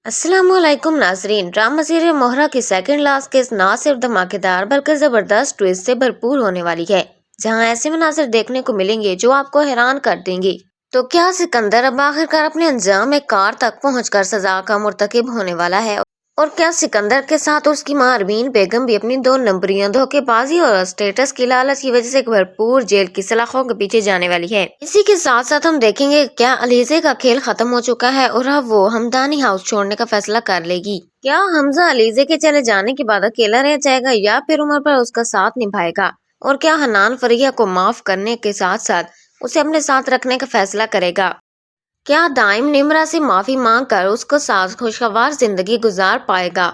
अस्सलाम वालेकुम नाजरीन। ड्रामा सीरियल मोहरा की सेकंड लास्ट केस न सिर्फ धमाकेदार बल्कि जबरदस्त ट्विस्ट से भरपूर होने वाली है, जहां ऐसे मनासिर देखने को मिलेंगे जो आपको हैरान कर देंगे। तो क्या सिकंदर अब आखिरकार अपने अंजाम में कार तक पहुंचकर सजा का मुर्तकिब होने वाला है? और क्या सिकंदर के साथ उसकी मां अरमीन बेगम भी अपनी दो नंबरियों, धोखेबाजी और स्टेटस की लालच की वजह से एक भरपूर जेल की सलाखों के पीछे जाने वाली है? इसी के साथ साथ हम देखेंगे क्या अलीजे का खेल खत्म हो चुका है और अब वो हमदानी हाउस छोड़ने का फैसला कर लेगी। क्या हमजा अलीजे के चले जाने के बाद अकेला रह जाएगा या फिर उमर पर उसका साथ निभाएगा? और क्या हनान फरिया को माफ करने के साथ साथ उसे अपने साथ रखने का फैसला करेगा? क्या दाइम निम्रा से माफी मांगकर उसको साथ खुशगवार जिंदगी गुजार पाएगा?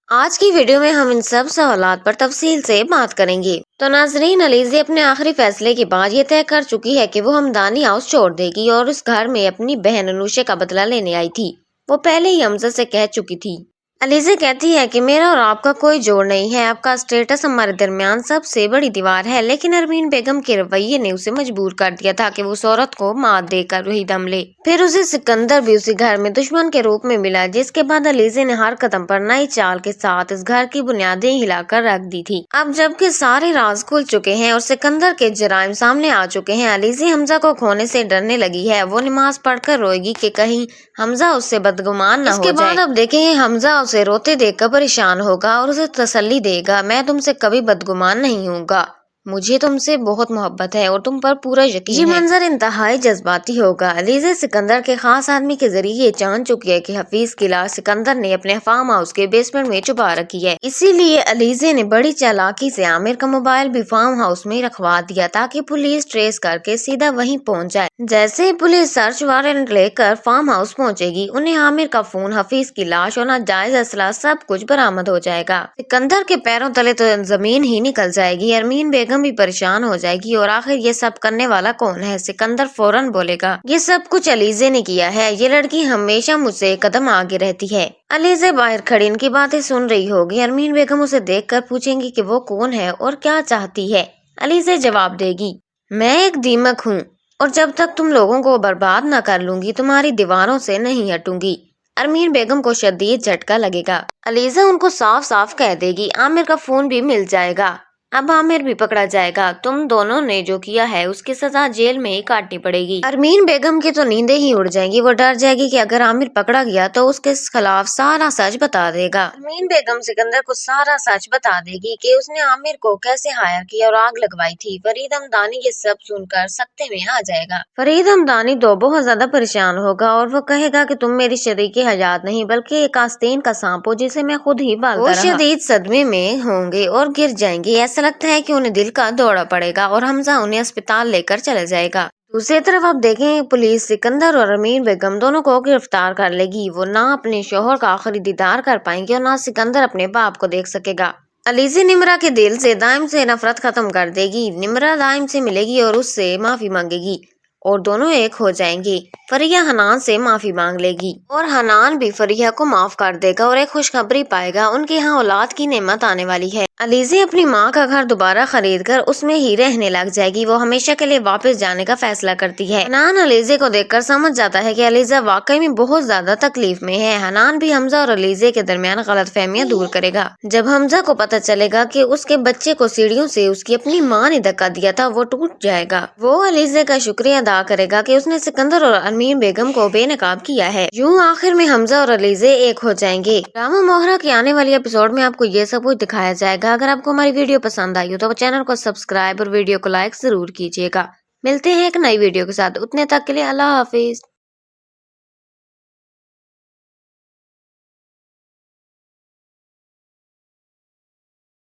आज की वीडियो में हम इन सब सवालात पर तफसील से बात करेंगे। तो नाजरीन, अलीज़े अपने आखिरी फैसले के बाद ये तय कर चुकी है कि वो हमदानी हाउस छोड़ देगी और उस घर में अपनी बहन अनुषा का बदला लेने आई थी। वो पहले ही हमजा से कह चुकी थी। अलीज़े कहती है कि मेरा और आपका कोई जोड़ नहीं है, आपका स्टेटस हमारे दरमियान सबसे बड़ी दीवार है। लेकिन अरमीन बेगम के रवैये ने उसे मजबूर कर दिया था कि वो उस औरत को मात देकर वही दम ले। फिर उसे सिकंदर भी उसी घर में दुश्मन के रूप में मिला, जिसके बाद अलीज़े ने हर कदम पर नई चाल के साथ इस घर की बुनियादें हिलाकर रख दी थी। अब जबकि सारे राज खुल चुके हैं और सिकंदर के जराइम सामने आ चुके हैं, अलीज़े हमजा को खोने से डरने लगी है। वो नमाज पढ़कर रोएगी कि कहीं हमजा उससे बदगुमान न हो जाए। इसके बाद अब देखेंगे हमजा उसे रोते देखकर परेशान होगा और उसे तसल्ली देगा, मैं तुमसे कभी बदगुमान नहीं होऊंगा, मुझे तुमसे बहुत मोहब्बत है और तुम पर पूरा यकीन है। ये मंजर इंतहाई जज्बाती होगा। अलीज़े सिकंदर के खास आदमी के जरिए ये जान चुकी है कि हफीज की लाश सिकंदर ने अपने फार्म हाउस के बेसमेंट में छुपा रखी है। इसीलिए अलीज़े ने बड़ी चालाकी से आमिर का मोबाइल भी फार्म हाउस में रखवा दिया ताकि पुलिस ट्रेस करके सीधा वहीं पहुंच जाए। जैसे ही पुलिस सर्च वारंट लेकर फार्म हाउस पहुंचेगी, उन्हें आमिर का फोन, हफीज की लाश और नाजायज असला सब कुछ बरामद हो जाएगा। सिकंदर के पैरों तले तो जमीन ही निकल जाएगी। अरमीन बेगम भी परेशान हो जाएगी और आखिर ये सब करने वाला कौन है? सिकंदर फौरन बोलेगा, ये सब कुछ अलीज़े ने किया है, ये लड़की हमेशा मुझसे एक कदम आगे रहती है। अलीज़े बाहर खड़ी इनकी बातें सुन रही होगी। अरमीन बेगम उसे देखकर पूछेंगी कि वो कौन है और क्या चाहती है। अलीज़े जवाब देगी, मैं एक दीमक हूँ और जब तक तुम लोगों को बर्बाद न कर लूंगी तुम्हारी दीवारों से नहीं हटूंगी। अरमीन बेगम को शदीद झटका लगेगा। अलीज़ा उनको साफ साफ कह देगी, आमिर का फोन भी मिल जाएगा, अब आमिर भी पकड़ा जाएगा, तुम दोनों ने जो किया है उसकी सजा जेल में ही काटनी पड़ेगी। अरमीन बेगम की तो नींदें ही उड़ जाएंगी। वो डर जाएगी कि अगर आमिर पकड़ा गया तो उसके खिलाफ सारा सच बता देगा। अरमीन बेगम सिकंदर को सारा सच बता देगी कि उसने आमिर को कैसे हायर किया और आग लगवाई थी। फरीद हमदानी ये सब सुनकर सख्ते में आ जाएगा। फरीद हमदानी तो बहुत ज्यादा परेशान होगा और वो कहेगा कि तुम मेरी शरीके हयात नहीं बल्कि एक आस्तीन का सांप हो जिसे मैं खुद ही पालता रहा। वो शदीद सदमे में होंगे और गिर जाएंगे। ऐसा लगता है कि उन्हें दिल का दौरा पड़ेगा और हमजा उन्हें अस्पताल लेकर चला जाएगा। दूसरी तरफ आप देखें पुलिस सिकंदर और अरमीन बेगम दोनों को गिरफ्तार कर लेगी। वो ना अपने शोहर का आखिरी दीदार कर पाएंगे और ना सिकंदर अपने बाप को देख सकेगा। अलीज़े निम्रा के दिल से दाइम से नफरत खत्म कर देगी। निम्रा दाइम से मिलेगी और उससे माफी मांगेगी और दोनों एक हो जाएंगे। फरिया हनान से माफी मांग लेगी और हनान भी फरिया को माफ कर देगा और एक खुशखबरी पाएगा, उनके यहाँ औलाद की नेमत आने वाली है। अलीज़े अपनी माँ का घर दोबारा खरीद कर उसमें ही रहने लग जाएगी। वो हमेशा के लिए वापस जाने का फैसला करती है। हनान अलीज़े को देखकर समझ जाता है कि अलीज़ा वाकई में बहुत ज्यादा तकलीफ में है। हनान भी हमजा और अलीज़े के दरमियान गलतफहमियां दूर करेगा। जब हमजा को पता चलेगा कि उसके बच्चे को सीढ़ियों से उसकी अपनी माँ ने धक्का दिया था, वो टूट जाएगा। वो अलीज़े का शुक्रिया अदा करेगा कि उसने सिकंदर और अरमीन बेगम को बेनकाब किया है। यूं आखिर में हमजा और अलीज़े एक हो जाएंगे। ड्रामा मोहरा के आने वाली एपिसोड में आपको ये सब कुछ दिखाया जाएगा। अगर आपको हमारी वीडियो पसंद आई हो तो चैनल को सब्सक्राइब और वीडियो को लाइक जरूर कीजिएगा। मिलते हैं एक नई वीडियो के साथ, उतने तक के लिए अल्लाह हाफिज।